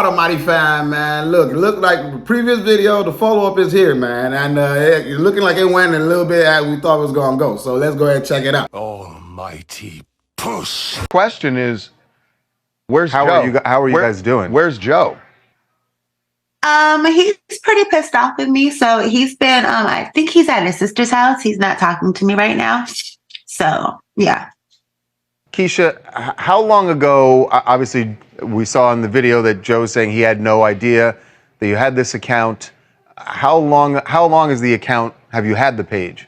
Allmighty fam, man. Look like the previous video, the follow-up is here, man. And it's looking like it went a little bit as we thought it was going to go. So let's go ahead and check it out. Almighty push. Question is, where's How Joe? are you guys doing? Where's Joe? He's pretty pissed off with me. So he's been, I think he's at his sister's house. He's not talking to me right now. So, yeah. Keisha, how long ago, obviously we saw in the video that Joe's saying he had no idea that you had this account. How long is the account, have you had the page?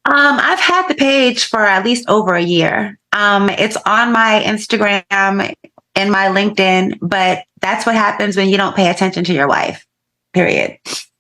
I've had the page for at least over a year. It's on my Instagram and my LinkedIn, but that's what happens when you don't pay attention to your wife, period.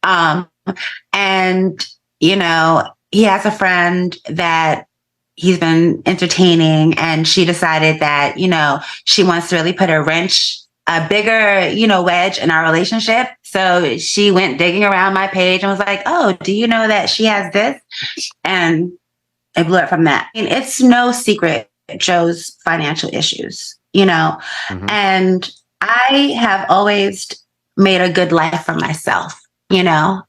And, you know, he has a friend that he's been entertaining, and she decided that, you know, she wants to really put a bigger, you know, wedge in our relationship. So she went digging around my page and was like, oh, do you know that she has this? And it blew it from that. I mean, it's no secret Joe's financial issues, you know, and I have always made a good life for myself, you know.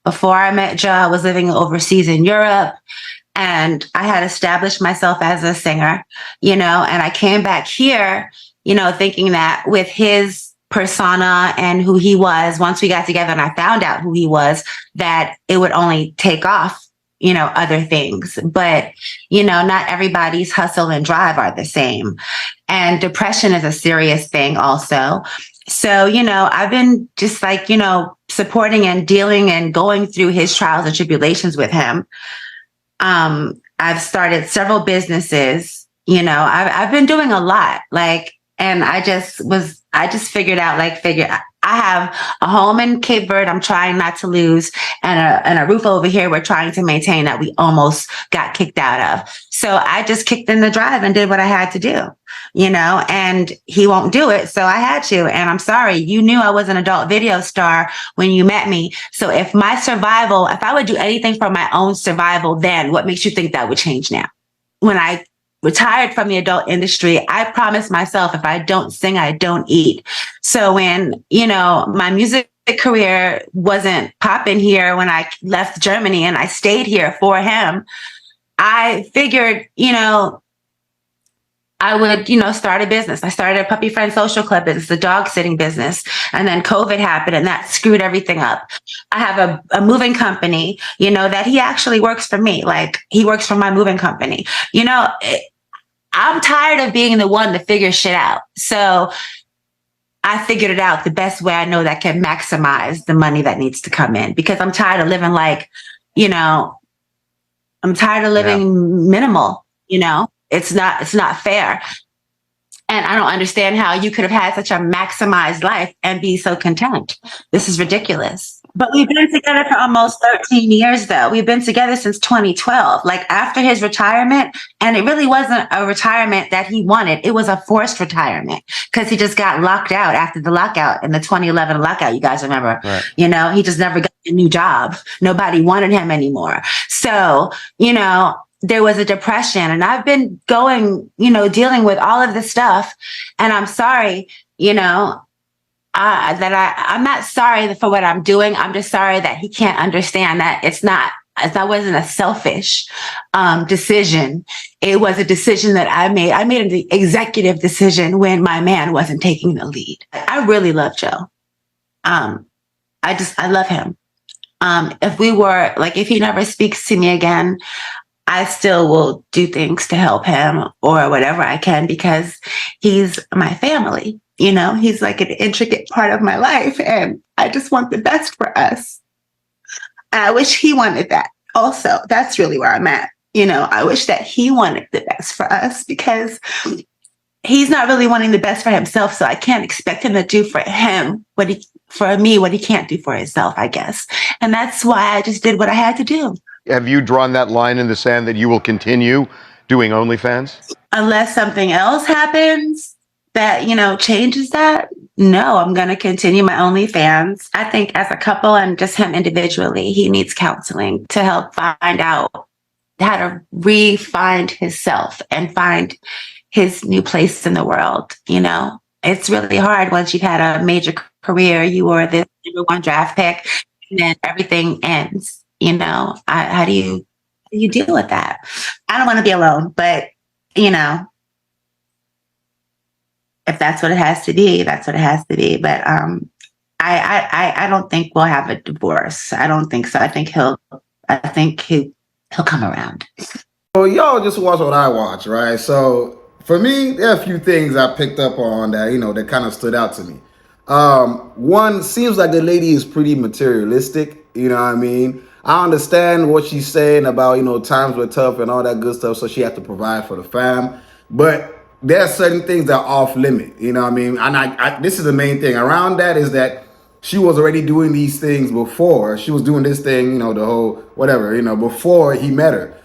Before I met Joe, I was living overseas in Europe, and I had established myself as a singer, you know, and I came back here, you know, thinking that with his persona and who he was, once we got together and I found out who he was, that it would only take off, you know, other things. But, you know, not everybody's hustle and drive are the same. And depression is a serious thing also. So, you know, I've been just like, you know, supporting and dealing and going through his trials and tribulations with him. I've started several businesses, you know, I've been doing a lot, like, and I just figured out, I have a home in Cape Verde I'm trying not to lose, and a roof over here we're trying to maintain that we almost got kicked out of. So I just kicked in the drive and did what I had to do, you know, and he won't do it. So I had to, and I'm sorry, you knew I was an adult video star when you met me. So if I would do anything for my own survival, then what makes you think that would change now? When I retired from the adult industry, I promised myself, if I don't sing, I don't eat. So when, you know, my music career wasn't popping here when I left Germany and I stayed here for him, I figured, you know, I would, you know, start a business. I started a puppy friend social club business, a dog sitting business. And then COVID happened and that screwed everything up. I have a moving company, you know, that he actually works for me. Like, he works for my moving company. You know, I'm tired of being the one to figure shit out. So I figured it out the best way I know that can maximize the money that needs to come in, because I'm tired of living like, you know, I'm tired of living minimal, you know. It's not fair. And I don't understand how you could have had such a maximized life and be so content. This is ridiculous. But we've been together for almost 13 years, though. We've been together since 2012, like after his retirement. And it really wasn't a retirement that he wanted. It was a forced retirement because he just got locked out after the lockout in the 2011 lockout. You guys remember, right? You know, he just never got a new job. Nobody wanted him anymore. So, you know, there was a depression, and I've been going, you know, dealing with all of this stuff. And I'm sorry, you know, I'm not sorry for what I'm doing. I'm just sorry that he can't understand that that wasn't a selfish decision. It was a decision that I made. I made an executive decision when my man wasn't taking the lead. I really love Joe. I love him. If he never speaks to me again, I still will do things to help him or whatever I can, because he's my family. You know, he's like an intricate part of my life, and I just want the best for us. And I wish he wanted that also. That's really where I'm at. You know, I wish that he wanted the best for us, because he's not really wanting the best for himself. So I can't expect him to do for me what he can't do for himself, I guess. And that's why I just did what I had to do. Have you drawn that line in the sand that you will continue doing OnlyFans? Unless something else happens that, you know, changes that, no, I'm going to continue my OnlyFans. I think as a couple and just him individually, he needs counseling to help find out how to re-find himself and find his new place in the world, you know? it's really hard once you've had a major career. You were this number one draft pick, and then everything ends. How do you deal with that? I don't want to be alone, but you know, if that's what it has to be, that's what it has to be. But I don't think we'll have a divorce. I don't think so. I think he'll come around. So y'all just watch what I watch, right? So for me, there are a few things I picked up on that, that kind of stood out to me. One, seems like the lady is pretty materialistic, you know what I mean? I understand what she's saying about, times were tough and all that good stuff, so she had to provide for the fam. But there are certain things that are off limit, you know what I mean? And this is the main thing around that is that she was already doing these things before. She was doing this thing, the whole whatever, before he met her.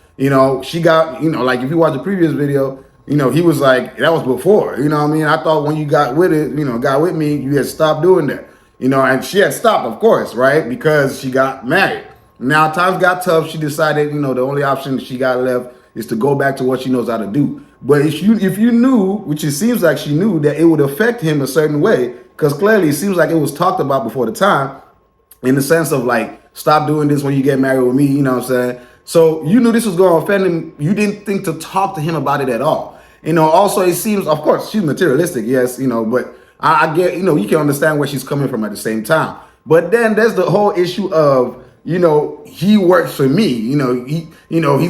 She got, like if you watch the previous video, he was like, that was before, you know what I mean? I thought when you got with it, got with me, you had stopped doing that, and she had stopped, of course, right? Because she got married. Now times got tough. She decided, the only option she got left is to go back to what she knows how to do. But if you knew, which it seems like she knew, that it would affect him a certain way, because clearly it seems like it was talked about before the time, in the sense of like, stop doing this when you get married with me, you know what I'm saying? So you knew this was going to offend him. You didn't think to talk to him about it at all. Also it seems, of course, she's materialistic, yes, but I get, you can understand where she's coming from at the same time. But then there's the whole issue of, he works for me, he's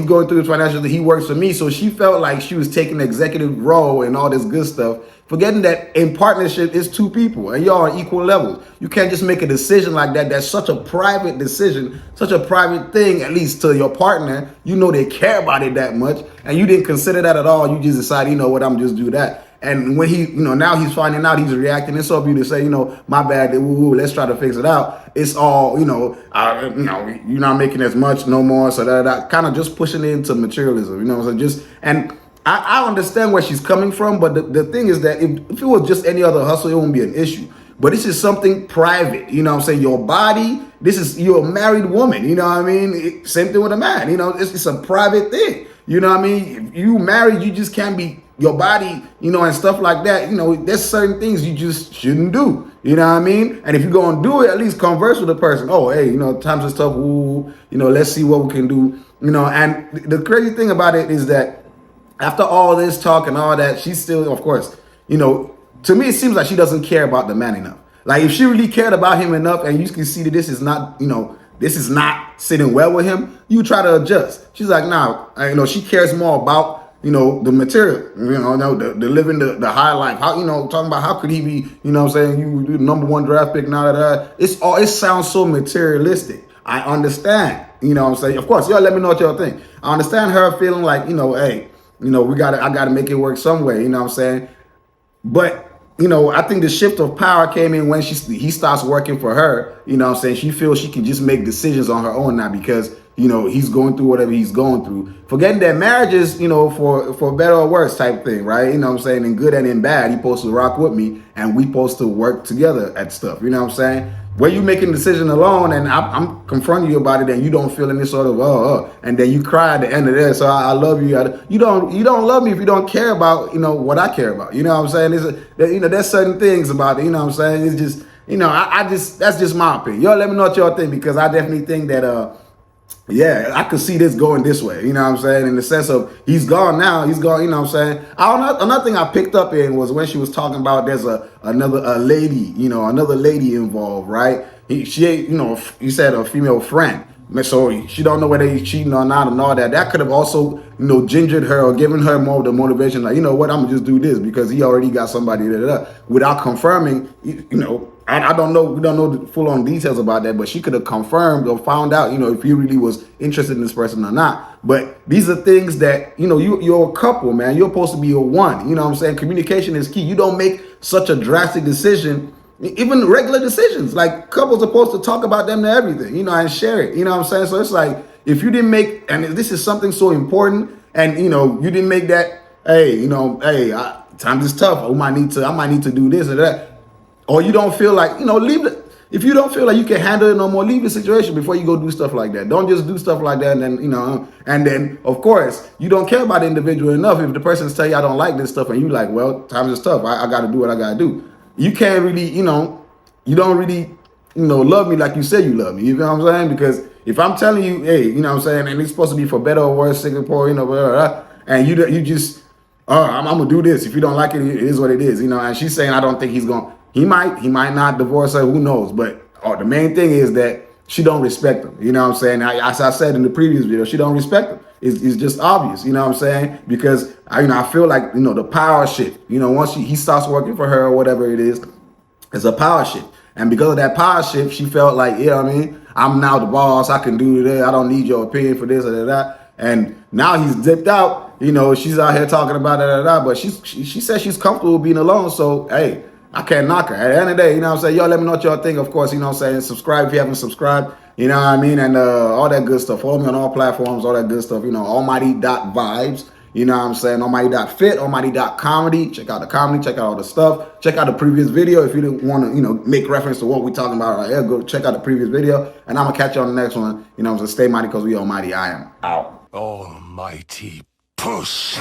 going through his financial, he works for me. So she felt like she was taking the executive role and all this good stuff, forgetting that in partnership it's two people and y'all are equal levels. You can't just make a decision like that. That's such a private decision, such a private thing, at least to your partner. They care about it that much, and you didn't consider that at all. You just decided, I'm just do that. And when he, now he's finding out, he's reacting. It's so of you to say, my bad, let's try to fix it out. It's all, you're not making as much no more. So that kind of just pushing it into materialism, so and I understand where she's coming from. But the thing is that if it was just any other hustle, it wouldn't be an issue. But this is something private, your body, you're a married woman, same thing with a man, it's a private thing, If you married, you just can't be your body, and stuff like that. There's certain things you just shouldn't do, And if you're going to do it, at least converse with the person. Oh, hey, times is tough. Ooh, let's see what we can do, And the crazy thing about it is that after all this talk and all that, she's still, of course, to me, it seems like she doesn't care about the man enough. Like if she really cared about him enough and you can see that this is not, this is not sitting well with him, you try to adjust. She's like, nah, she cares more about, the material, the living the high life. How, talking about how could he be, you the number one draft pick, now that it sounds so materialistic. I understand, Of course, y'all let me know what y'all think. I understand her feeling like, hey, I gotta make it work some way, But, I think the shift of power came in when he starts working for her, She feels she can just make decisions on her own now because, he's going through whatever he's going through. Forgetting that marriage is, for better or worse type thing, right? In good and in bad, you're supposed to rock with me and we supposed to work together at stuff, Where you making a decision alone and I'm confronting you about it and you don't feel any sort of, and then you cry at the end of this. So I love you. You don't love me if you don't care about, what I care about. There's certain things about it, It's just, that's just my opinion. Y'all let me know what y'all think because I definitely think that, yeah, I could see this going this way, In the sense of he's gone now, he's gone, Another thing I picked up in was when she was talking about there's another lady involved, right? He said a female friend. So she don't know whether he's cheating or not and all that. That could have also, gingered her or given her more of the motivation, like, what, I'm gonna just do this because he already got somebody without confirming, I don't know, we don't know the full on details about that, but she could have confirmed or found out, if he really was interested in this person or not. But these are things that, you're a couple, man. You're supposed to be a one, Communication is key. You don't make such a drastic decision. Even regular decisions, like couples are supposed to talk about them to everything, and share it, So it's like, if you didn't make, and this is something so important and, you didn't make that, hey, times is tough. I might need to do this or that. Or you don't feel like, leave it. if you don't feel like you can handle it no more, leave the situation before you go do stuff like that. Don't just do stuff like that and then, and then, of course, you don't care about the individual enough. If the person's tell you, I don't like this stuff, and you like, well, times is tough. I got to do what I got to do. You can't really, you don't really, love me like you say you love me. You know what I'm saying? Because if I'm telling you, hey, you know what I'm saying, and it's supposed to be for better or worse, Singapore, blah, blah, blah, and you just, I'm gonna do this. If you don't like it, it is what it is, And she's saying, I don't think he might not divorce her. Who knows? But the main thing is that she don't respect him. You know what I'm saying? As I said in the previous video, she don't respect him. It's just obvious. You know what I'm saying? Because I feel like the power shift. Once he starts working for her or whatever it is, it's a power shift. And because of that power shift, she felt like, I'm now the boss. I can do that. I don't need your opinion for this or that. And now he's dipped out. She's out here talking about that. But she says she's comfortable being alone. So, hey, I can't knock her. At the end of the day, y'all let me know what y'all think. Of course, subscribe if you haven't subscribed. And all that good stuff. Follow me on all platforms, all that good stuff. Allmighty.vibes. Almighty.fit, Almighty.comedy. Check out the comedy, check out all the stuff. Check out the previous video. If you didn't want to, make reference to what we're talking about right here, go check out the previous video. And I'm going to catch you on the next one. Stay mighty because we almighty. I am out. Almighty push.